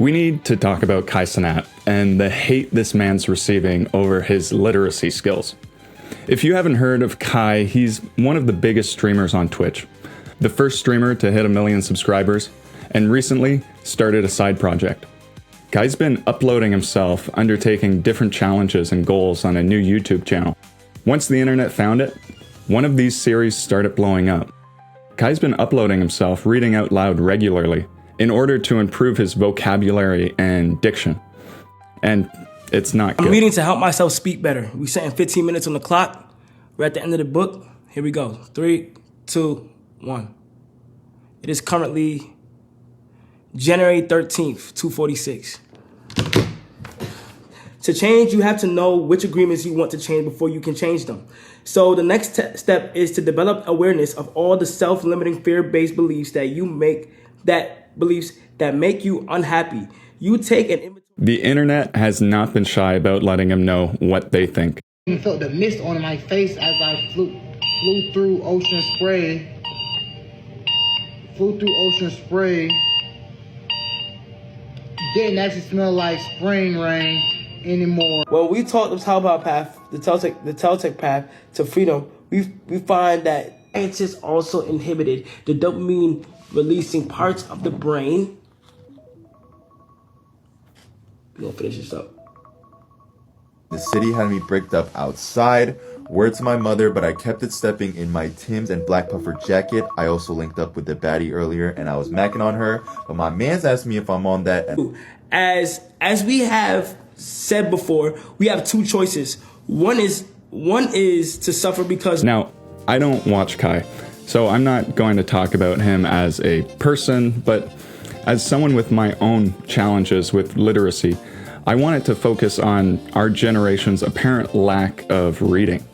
We need to talk about Kai Cenat and the hate this man's receiving over his literacy skills. If you haven't heard of Kai, he's one of the biggest streamers on Twitch, the first streamer to hit 1 million subscribers, and recently started a side project. Kai's been uploading himself, undertaking different challenges and goals on a new YouTube channel. Once the internet found it, one of these series started blowing up. Kai's been uploading himself reading out loud regularly in order to improve his vocabulary and diction. And it's not good. I'm reading to help myself speak better. We set in 15 minutes on the clock. We're at the end of the book. Here we go. 3, 2, 1. It is currently January 13th, 2:46. To change, you have to know which agreements you want to change before you can change them. So the next step is to develop awareness of all the self-limiting fear-based beliefs that make you unhappy. You take an inventory. The internet has not been shy about letting him know what they think. I felt the mist on my face as I flew through ocean spray. Didn't actually smell like spring rain anymore. When we talk the Telltale path to freedom, we find that scientists also inhibited the dopamine releasing parts of the brain. We're gonna finish this up. The city had me bricked up outside. Word to my mother, but I kept it stepping in my Timbs and black puffer jacket. I also linked up with the baddie earlier and I was macking on her, but my mans asked me if I'm on that. As we have said before, we have two choices. One is to suffer because... Now, I don't watch Kai, so I'm not going to talk about him as a person, but as someone with my own challenges with literacy, I wanted to focus on our generation's apparent lack of reading.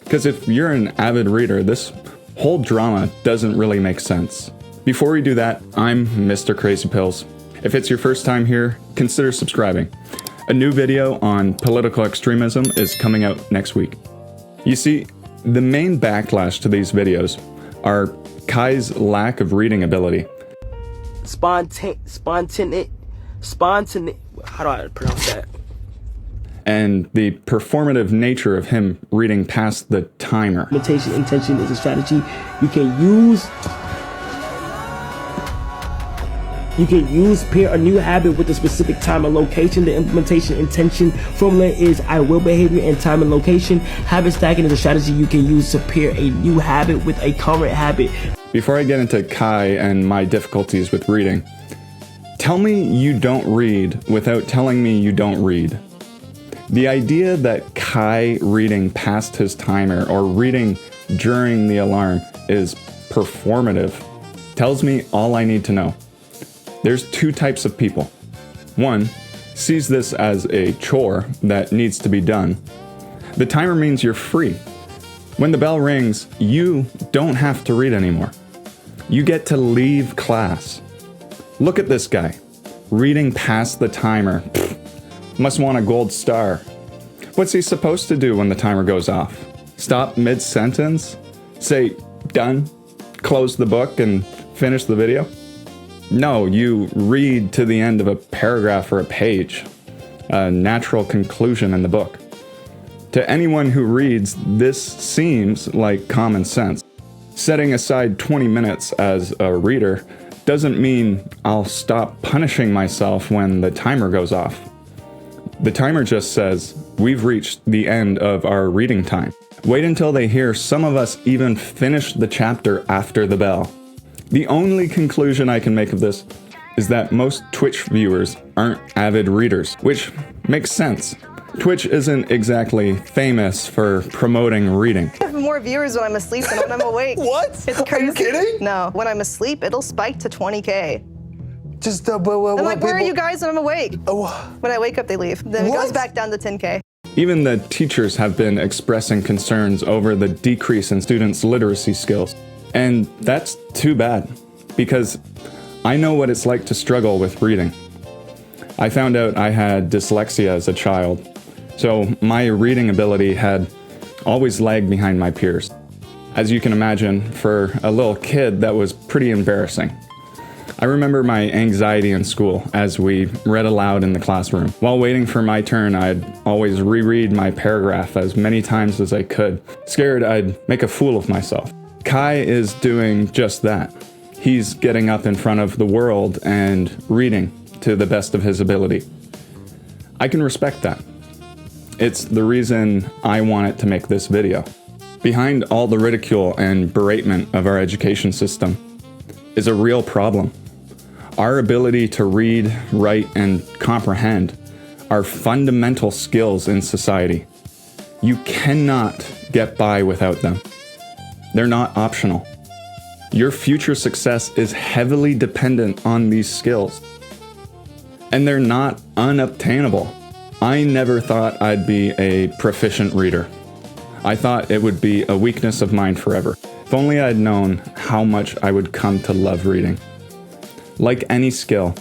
Because if you're an avid reader, this whole drama doesn't really make sense. Before we do that, I'm Mr. Crazy Pills. If it's your first time here, consider subscribing. A new video on political extremism is coming out next week. You see, the main backlash to these videos are Kai's lack of reading ability. Spontaneity. How do I pronounce that? And the performative nature of him reading past the timer. Implementation intention is a strategy you can use. You can pair a new habit with a specific time and location. The implementation intention formula is I will behavior and time and location. Habit stacking is a strategy you can use to pair a new habit with a current habit. Before I get into Kai and my difficulties with reading, tell me you don't read without telling me you don't read. The idea that Kai reading past his timer or reading during the alarm is performative tells me all I need to know. There's two types of people. One sees this as a chore that needs to be done. The timer means you're free. When the bell rings, you don't have to read anymore. You get to leave class. Look at this guy, reading past the timer. Pfft, must want a gold star. What's he supposed to do when the timer goes off? Stop mid-sentence? Say, done? Close the book and finish the video? No, you read to the end of a paragraph or a page, a natural conclusion in the book. To anyone who reads, this seems like common sense. Setting aside 20 minutes as a reader doesn't mean I'll stop punishing myself when the timer goes off. The timer just says, we've reached the end of our reading time. Wait until they hear some of us even finish the chapter after the bell. The only conclusion I can make of this is that most Twitch viewers aren't avid readers, which makes sense. Twitch isn't exactly famous for promoting reading. I have more viewers when I'm asleep than when I'm awake. What? It's crazy. Are you kidding? No, when I'm asleep, it'll spike to 20K. Just, I'm like, where are you guys when I'm awake? Oh. When I wake up, they leave. Then it goes back down to 10K. Even the teachers have been expressing concerns over the decrease in students' literacy skills. And that's too bad, because I know what it's like to struggle with reading. I found out I had dyslexia as a child, so my reading ability had always lagged behind my peers. As you can imagine, for a little kid, that was pretty embarrassing. I remember my anxiety in school as we read aloud in the classroom. While waiting for my turn, I'd always reread my paragraph as many times as I could, scared I'd make a fool of myself. Kai is doing just that. He's getting up in front of the world and reading to the best of his ability. I can respect that. It's the reason I wanted to make this video. Behind all the ridicule and beratement of our education system is a real problem. Our ability to read, write, and comprehend are fundamental skills in society. You cannot get by without them. They're not optional. Your future success is heavily dependent on these skills. And they're not unobtainable. I never thought I'd be a proficient reader. I thought it would be a weakness of mine forever. If only I'd known how much I would come to love reading. Like any skill,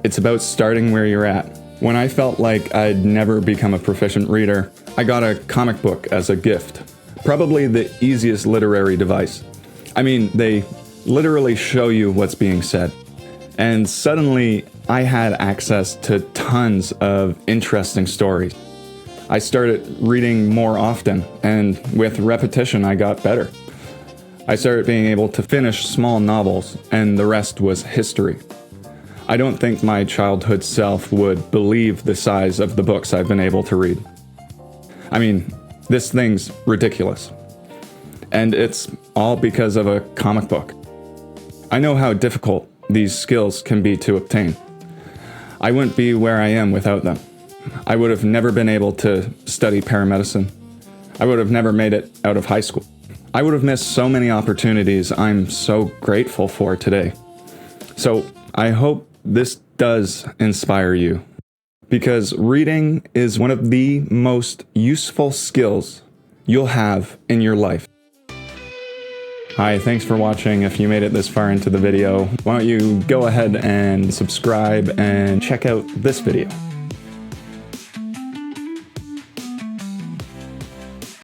it's about starting where you're at. When I felt like I'd never become a proficient reader, I got a comic book as a gift. Probably the easiest literary device. I mean, they literally show you what's being said. And suddenly, I had access to tons of interesting stories. I started reading more often, and with repetition, I got better. I started being able to finish small novels, and the rest was history. I don't think my childhood self would believe the size of the books I've been able to read. I mean, this thing's ridiculous. And it's all because of a comic book. I know how difficult these skills can be to obtain. I wouldn't be where I am without them. I would have never been able to study paramedicine. I would have never made it out of high school. I would have missed so many opportunities I'm so grateful for today. So I hope this does inspire you, because reading is one of the most useful skills you'll have in your life. Hi, thanks for watching. If you made it this far into the video, why don't you go ahead and subscribe and check out this video.